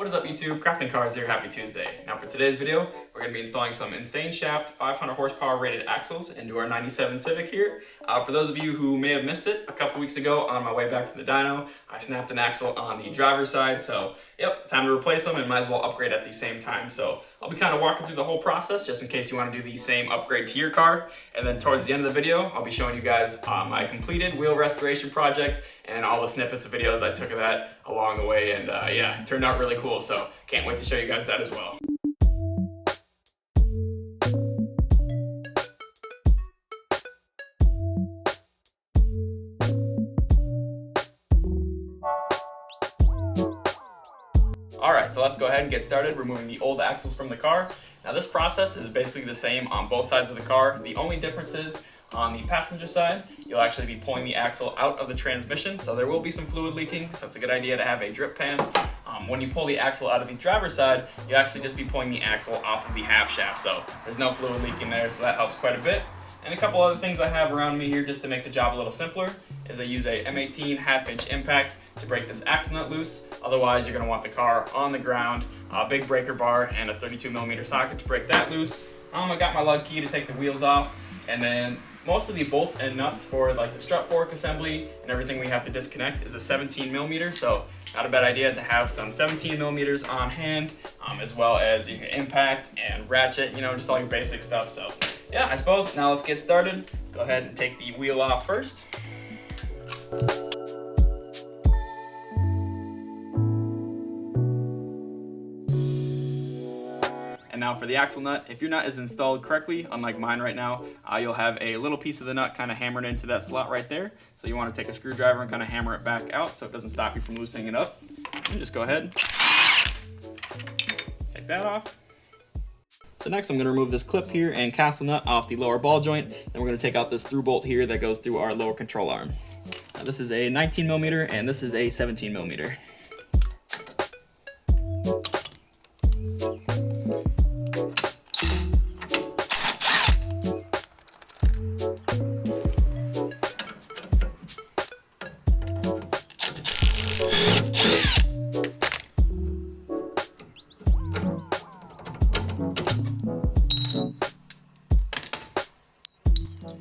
What is up YouTube, Crafting Cars here, happy Tuesday. Now for today's video, we're going to be installing some insane shaft 500 horsepower rated axles into our 97 Civic here. For those of you who may have missed it, a couple weeks ago on my way back from the dyno, I snapped an axle on the driver's side, so yep, time to replace them and might as well upgrade at the same time. So I'll be kind of walking through the whole process just in case you want to do the same upgrade to your car. And then towards the end of the video, I'll be showing you guys my completed wheel restoration project and all the snippets of videos I took of that along the way. And yeah, it turned out really cool, so can't wait to show you guys that as well. Alright, so let's go ahead and get started removing the old axles from the car. Now this process is basically the same on both sides of the car. The only difference is on the passenger side, you'll actually be pulling the axle out of the transmission, so there will be some fluid leaking, so it's a good idea to have a drip pan. When you pull the axle out of the driver's side, you'll actually just be pulling the axle off of the half shaft, so there's no fluid leaking there, so that helps quite a bit. And a couple other things I have around me here just to make the job a little simpler is I use a M18 half-inch impact to break this axle nut loose. Otherwise, you're going to want the car on the ground, a big breaker bar, and a 32mm socket to break that loose. I got my lug key to take the wheels off, and then most of the bolts and nuts for like the strut fork assembly and everything we have to disconnect is a 17mm, so not a bad idea to have some 17mm on hand, as well as your impact and ratchet, you know, just all your basic stuff. So yeah, I suppose now let's get started. Go ahead and take the wheel off first. And now for the axle nut, if your nut is installed correctly, unlike mine right now, you'll have a little piece of the nut kind of hammered into that slot right there. So you want to take a screwdriver and kind of hammer it back out so it doesn't stop you from loosening it up. And just go ahead, take that off. So next I'm going to remove this clip here and castle nut off the lower ball joint. Then we're going to take out this through bolt here that goes through our lower control arm. Now this is a 19mm and this is a 17mm.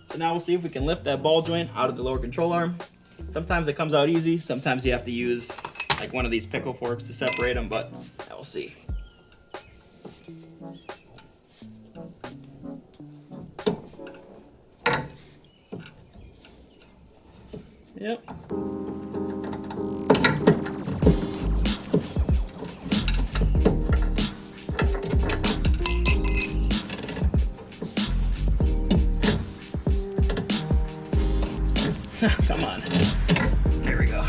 So now we'll see if we can lift that ball joint out of the lower control arm. Sometimes it comes out easy, sometimes you have to use like one of these pickle forks to separate them, but we'll see. Yep. Come on. There we go.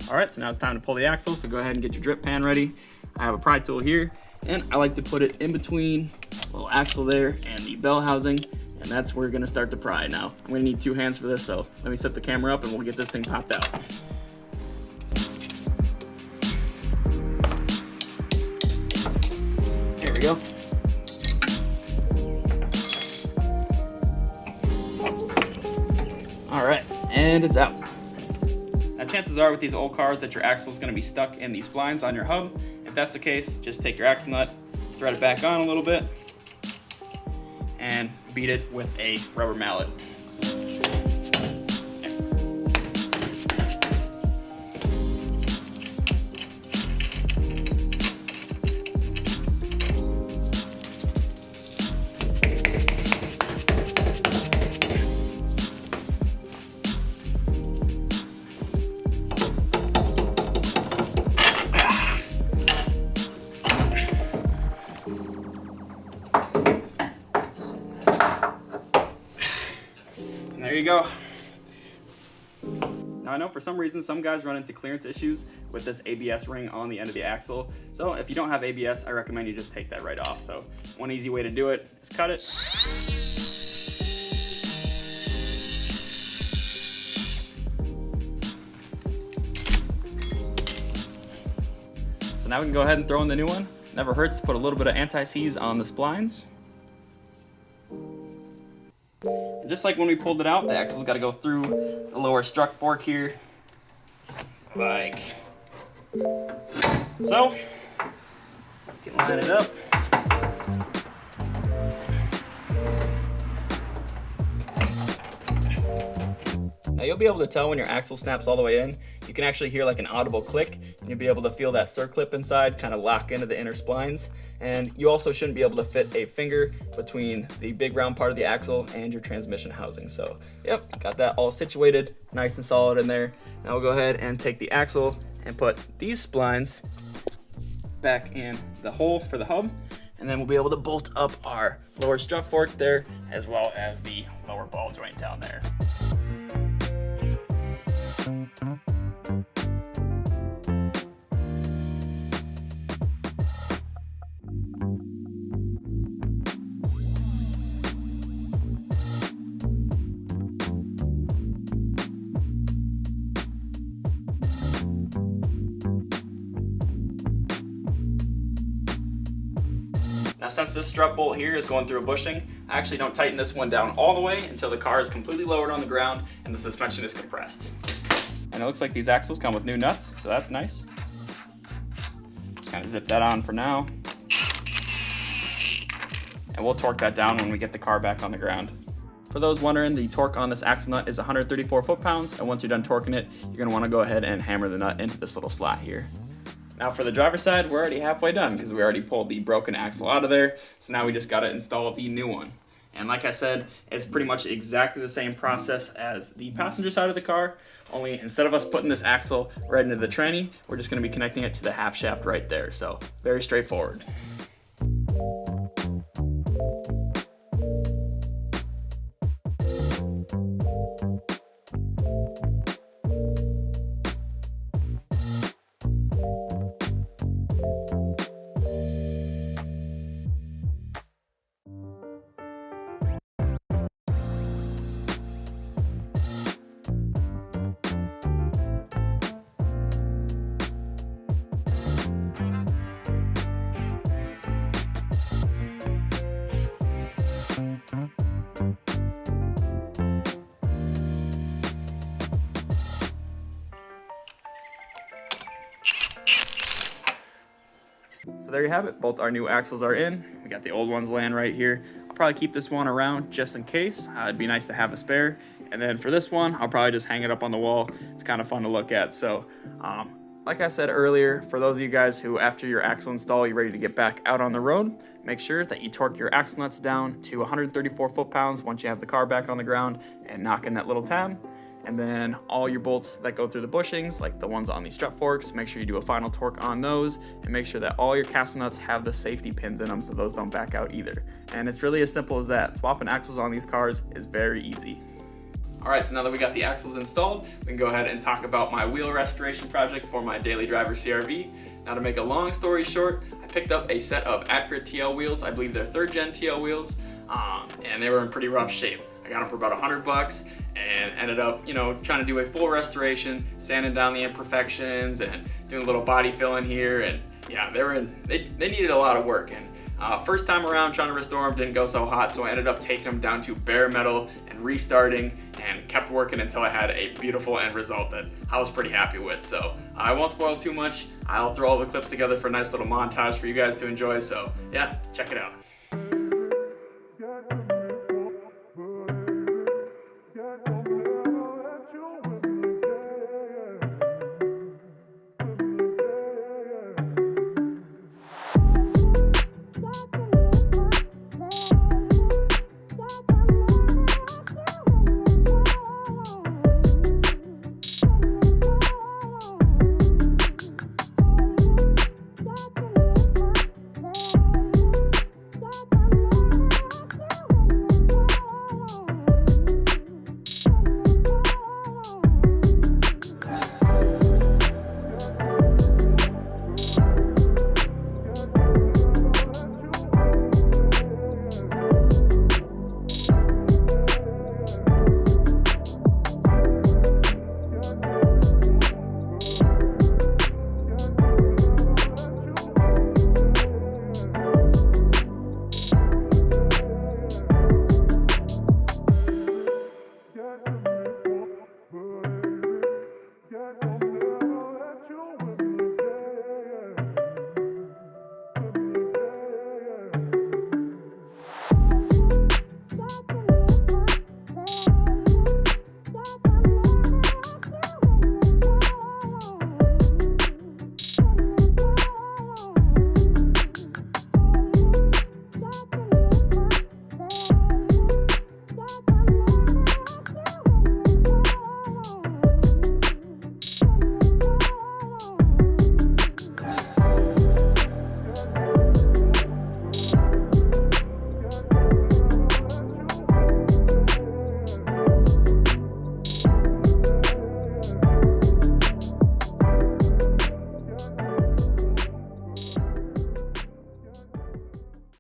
Alright, so now it's time to pull the axle, so go ahead and get your drip pan ready. I have a pry tool here, and I like to put it in between the little axle there and the bell housing, and that's where we're going to start to pry. Now, I'm going to need 2 hands for this, so let me set the camera up and we'll get this thing popped out. There we go. Alright, and it's out. Now chances are with these old cars that your axle is going to be stuck in these splines on your hub. If that's the case, just take your axle nut, thread it back on a little bit, and beat it with a rubber mallet. There you go. Now I know for some reason some guys run into clearance issues with this ABS ring on the end of the axle. So if you don't have ABS, I recommend you just take that right off. So one easy way to do it is cut it. So now we can go ahead and throw in the new one. Never hurts to put a little bit of anti-seize on the splines. And just like when we pulled it out, the axle's got to go through the lower strut fork here, like So, you can line it up. Now you'll be able to tell when your axle snaps all the way in. You can actually hear like an audible click, and you'll be able to feel that circlip inside kind of lock into the inner splines. And you also shouldn't be able to fit a finger between the big round part of the axle and your transmission housing. So yep, got that all situated, nice and solid in there. Now we'll go ahead and take the axle and put these splines back in the hole for the hub. And then we'll be able to bolt up our lower strut fork there, as well as the lower ball joint down there. Now since this strut bolt here is going through a bushing, I actually don't tighten this one down all the way until the car is completely lowered on the ground and the suspension is compressed. And it looks like these axles come with new nuts, so that's nice. Just kind of zip that on for now. And we'll torque that down when we get the car back on the ground. For those wondering, the torque on this axle nut is 134 foot-pounds, and once you're done torquing it, you're going to want to go ahead and hammer the nut into this little slot here. Now for the driver's side, we're already halfway done because we already pulled the broken axle out of there. So now we just got to install the new one. And like I said, it's pretty much exactly the same process as the passenger side of the car, only instead of us putting this axle right into the tranny, we're just going to be connecting it to the half shaft right there. So very straightforward. So there you have it, both our new axles are in. We got the old ones laying right here. I'll probably keep this one around just in case. It'd be nice to have a spare. And then for this one, I'll probably just hang it up on the wall. It's kind of fun to look at. So like I said earlier, for those of you guys who after your axle install, you're ready to get back out on the road, make sure that you torque your axle nuts down to 134 foot-pounds once you have the car back on the ground and knock in that little tab. And then all your bolts that go through the bushings, like the ones on the strut forks, make sure you do a final torque on those and make sure that all your castle nuts have the safety pins in them so those don't back out either. And it's really as simple as that. Swapping axles on these cars is very easy. All right, so now that we got the axles installed, we can go ahead and talk about my wheel restoration project for my daily driver CRV. Now to make a long story short, I picked up a set of Acura TL wheels. I believe they're 3rd gen TL wheels, and they were in pretty rough shape. I got them for about $100 and ended up, trying to do a full restoration, sanding down the imperfections and doing a little body fill in here. And yeah, they needed a lot of work. And first time around trying to restore them didn't go so hot, so I ended up taking them down to bare metal and restarting and kept working until I had a beautiful end result that I was pretty happy with. So I won't spoil too much. I'll throw all the clips together for a nice little montage for you guys to enjoy. So yeah, check it out.